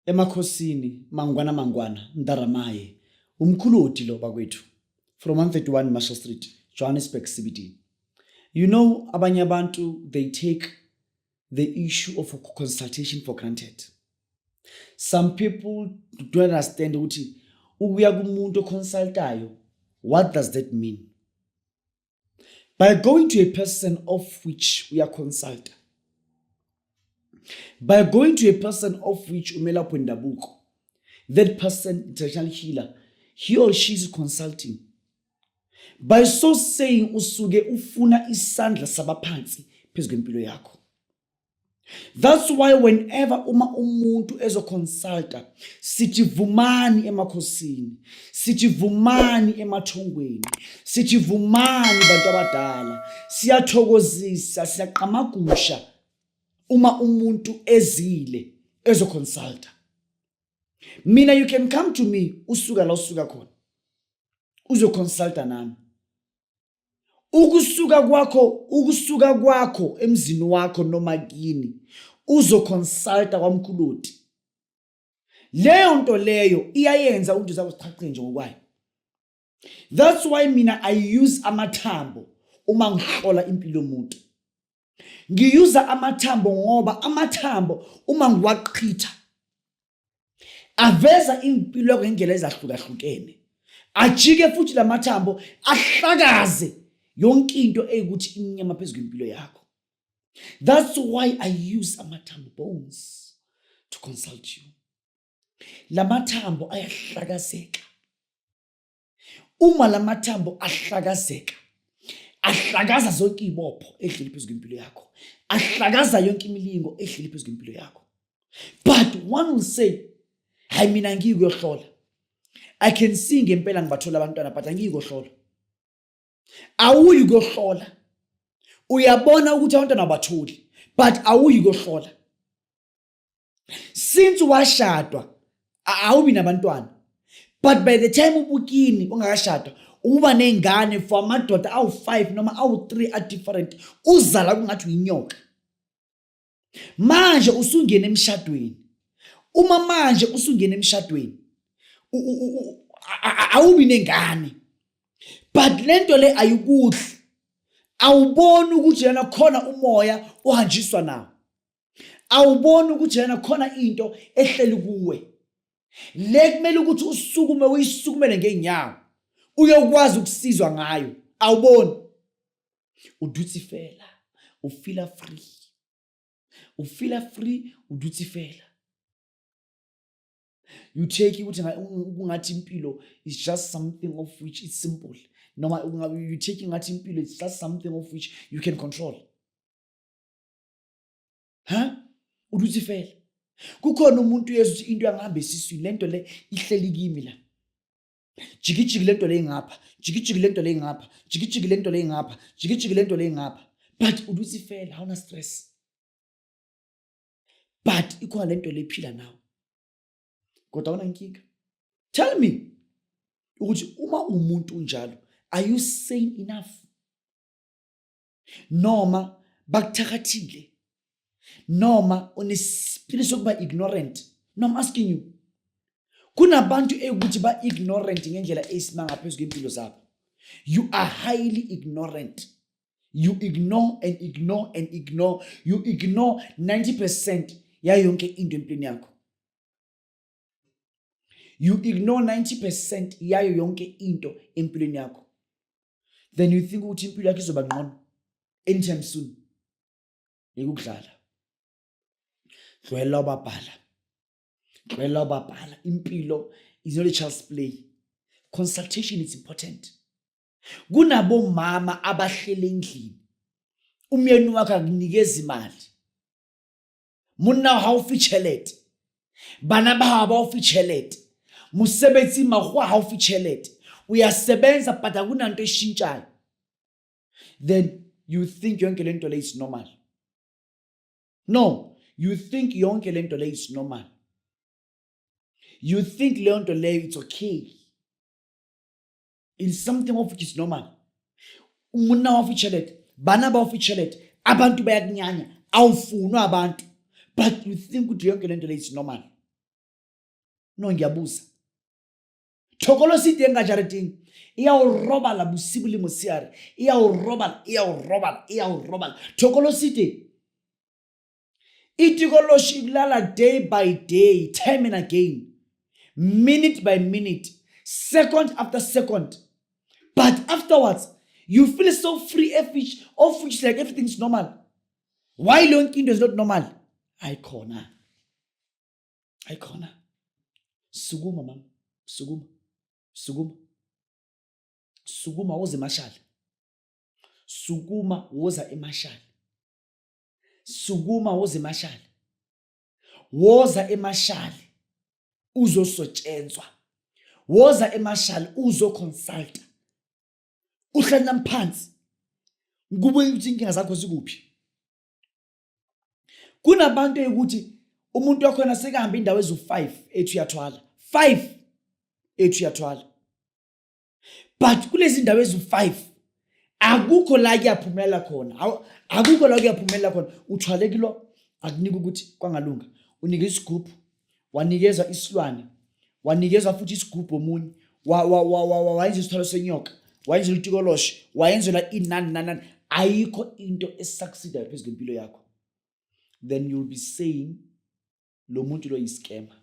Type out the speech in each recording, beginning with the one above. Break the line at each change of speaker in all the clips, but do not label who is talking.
Emakhosini mangwana Ndaramaye umkhuloti lo bakwethu from 131 Marshall Street, Johannesburg CBD. You know, abanye abantu, they take the issue of consultation for granted. Some people don't understand ukuthi ukuya kumuntu oconsultayo, what does that mean? By going to a person of which we are consulted, by going to a person of which umelaphi wendabuko, that person, international healer, he or she is consulting. By so saying, usuke ufuna isandla sabaphansi phezu kwempilo yakho. That's why whenever umuntu ezoconsulta, sithi vumani emakhosini, sithi vumani emathongweni, sithi vumani bantu abadala, siyathokozisa, siyaqamagusha uma umuntu ezile ezoconsulta. Mina, you can come to me usuka la usuka khona uzoconsulta nami. Ukusuka kwakho emzini wakho noma kini uzoconsulta kwamkhuloti. Leyo nto leyo iyayenza umuntu zakusichaqe nje ngokwayo. That's why mina I use amathambo uma ngihlola impilo yomuntu. Ngiyuza amathambo ngoba amathambo uma ngiwaqhitha aveza impilo yakho ngendlela ezahlukahlukene. Ajike futhi lamathambo ahlakaze yonke into eyikuthi inyama phezulu impilo yakho. That's why I use amathambo bones to consult you. Lamathambo ayahlakazeka. Uma lamathambo ahlakazeka, ahlakaza zonke ibopho ehleli phezulu impilo yakho. Ahlakaza yonke imilingo ehleli phezulu impilo yakho. But one will say, hayi mina ngiyikuyohlola. I can see ngempela ngibathola abantwana but angiyikuyohlola. Awuyi kuyohlola. Uyabona ukuthi abantwana abatholi but awuyi kuyohlola. Since washadwa awubi nabantwana, but by the time ubukini ungakashadwa uba nengane for amadoda awu5 noma awu3 a different, uzala kungathi uyinyoka. Manje usungena emshadweni. Uma manje usungena emshadweni awubi nengane, but lento le ayikuhle. Awuboni ukuthi yena khona umoya ohanjiswa nawo. Awuboni ukuthi yena khona into ehleli kuwe. Le kumele ukuthi usukume uyisukumele ngeenyawo uyokwazi ukusizwa ngayo. Awuboni. Uduthi fela, ufila free. Ufila free, uduthi fela. You take ukuthi ungathi impilo is just something of which is simple. Noma you take ngathi impilo is just something of which you can control. Uduthi fela. Kukhona umuntu yesuthi into yangahambe esiswini, lento le ihleli kimi la. Jikijiki lento le ngapha, jikijiki lento le ngapha, jikijiki lento le ngapha, jikijiki lento le ngapha. But uduthi fela, hawuna stress. But ikhona lento le iphila nawe. Kodwa awuna inkinga. Tell me ukuthi uma umuntu unjalo, are you sane enough? Noma bakuthakathile? Noma unesiphiwo sokuba ignorant? No, I'm asking you. Kunabantu ukuthi ba ignorant ngendlela esimanga phezulu kwempilo zabo. You are highly ignorant. You ignore and ignore and ignore. You ignore 90% ya yonke into empilweni yakho. You ignore 90% yayo yonke into empilweni yakho. Then you think ukuthi impilo yakho izoba ngcono anytime soon. Yekudlala. Dlwela ubabhala. Impilo is not a child's play. Consultation is important. Kunabo mama abahlele endlini. Umyeni wakhe akunikeza imali. Monna hawufitshelete. Bana ba hawufitshelete. Musebenzi mahwa hawufitshelete. Uyasebenza but akunanto eshintshayo. Then you think yonke lento le is normal. No, you think yonke lento le is normal. You think lento le it's okay. It's something of which is normal. Umuna wa featured, bana ba featured, abantu bayakunyanya, awufunwa abantu. But you think ukuthi yonke lento le is normal. No, ngiyabuza. Thokolo City engajariting. Iyawuroba la busibu le mosiare. Iyawuroba. Thokolo City. Itikoloshi ilala day by day, time and again, minute by minute, second after second. But afterwards, you feel so free of which like everything's normal. Why lonking is not normal? I corner. Suguma, ma'am. Suguma was a marshal. Suguma was a marshal. Woza emarshal uzosotshentswa. Woza emarshal uzoconsulta. Uhlala phansi. Ngube ukuthi inkinga zakho zikuphi. Kunabantu ukuthi umuntu wakho nasekahamba indawo ezu5 ethu yathwala. 5 ethu yathwala. But kulezi indawo ezu5 akukho la kuyaphumela khona. Akukho la kuyaphumela khona. Uthwalekilo akunika ukuthi kwangalunga. Unika isigubhu, wanikezwa isilwane, wanikezwa futhi isigubhu omunye, wayenza isithwalo senyoka, wayenza itikoloshi, wayenzela inani. Ayikho into esucceeda phezulu kwempilo yakho. Then you'll be saying lo muntu lo yi-scammer.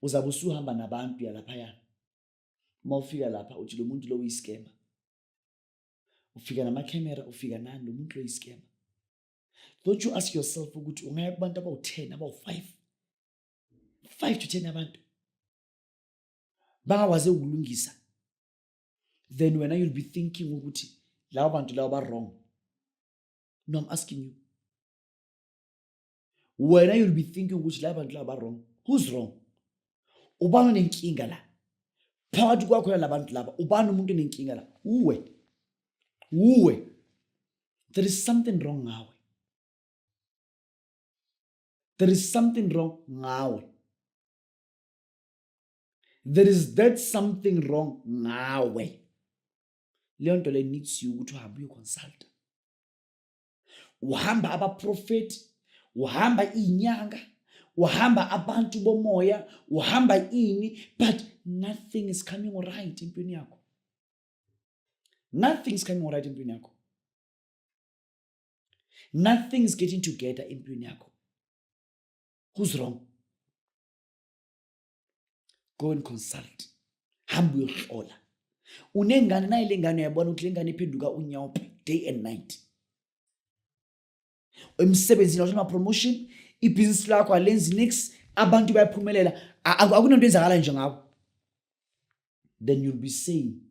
Uzabe usuhamba nabantu yalaphayana. Mawufika lapha uthi lo muntu lo uyi-scammer. Ufika namakhamera, ufika nani lo muntu lo yi-scammer. Don't you ask yourself ukuthi ungaya kubantu abawu10 abawu5 5 to 10 abantu bangawaze ukulungisa. Then when you'll be thinking ukuthi labo bantu labo ba wrong. No, I'm asking you. When you'll be thinking ukuthi labo bantu labo ba wrong. Who's wrong? Ubani nenkinga la? Phakathi kwakho labantu laba ubani umuntu nenkinga la? Uwe. There is something wrong ngawe. There is something wrong ngawe. There is that something wrong ngawe. Leyo nto le needs you ukuthi uhambe uyoconsult. Uhamba abaprofeti, uhamba inyanga, uhamba abantu bomoya, uhamba ini, but nothing is coming right empini yakho. Nothing is coming right empini yakho. Nothing is getting together empini yakho. Who's wrong? Go and consult. Hamba uyohlola. Unengane nayo lengane uyabona ukuthi lengane iphenduka unyawupe day and night. Emsebenzini wakho promotion, ibusiness lakho alenzi nix, abantu bayaphumelela, akunento enzakala nje ngawo. Then you'll be saying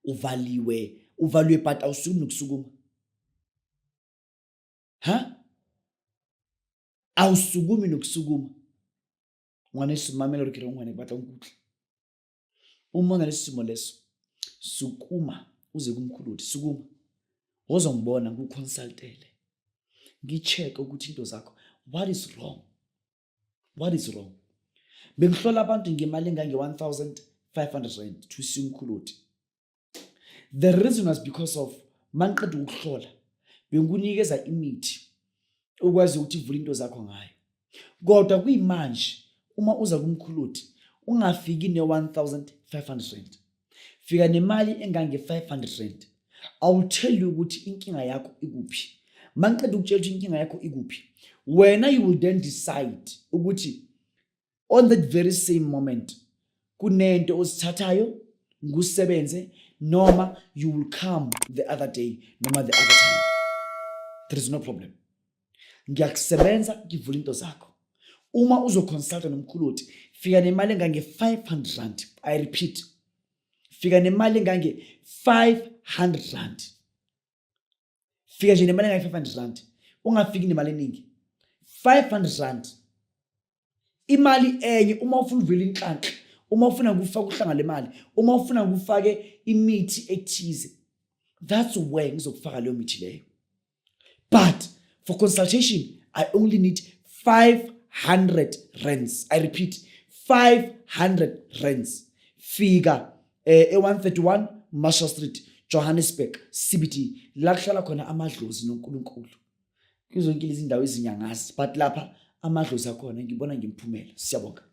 uvaliwe but awusukumi nokusukuma. Awusukumi nokusukuma. Ngwanesu mamela rukira ngwane batla unkutla. Uma ngalesimo leso sukuma uze kumkhuluthi sukuma. Wozongibona ngikuconsultele. Ngicheck ukuthi into zakho what is wrong. Bengihlola abantu ngemali engange 1500 rand to simkhuluthi. The reason was because of manqeda ukuhlola bengunikeza imithi ukwazi ukuthi ivule into zakho ngayo. Kodwa kuyimanje uma uza kumkhuluthi ungafiki ne1500 rand. Fika nemali engange 500 rand. I will tell you ukuthi inkinga yakho ikuphi. Manqeda ukutshela ukuthi inkinga yakho ikuphi. Wena you will then decide ukuthi on that very same moment kunento osithathayo ngusebenze noma you will come the other day noma the other time. There is no problem. Ngiyakusebenza ngivula into zakho. Uma uzoconsulta nomkhuluthi fika nemali engange 500 rand. I repeat. Fika nemali engange 500 rand. Fika nje nemali engange 500 rand. Ungafiki nemali eningi. 500 rand. Imali enye uma ufuna uvela inhlanhla, uma ufuna ukufaka uhlanga lemali, uma ufuna ukufake imithi ethize. That's where ngizokufaka leyo mithi leyo. But for consultation, I only need 500 rands. I repeat, 500 rands. Figure A131 Marshall Street, Johannesburg, CBD. La kuhlala khona amadlozi noNkulunkulu. Kuzonke lezi ndawo ezinyangazi, but lapha amadlozi akhona ngibona ngimphumela. Siyabonga.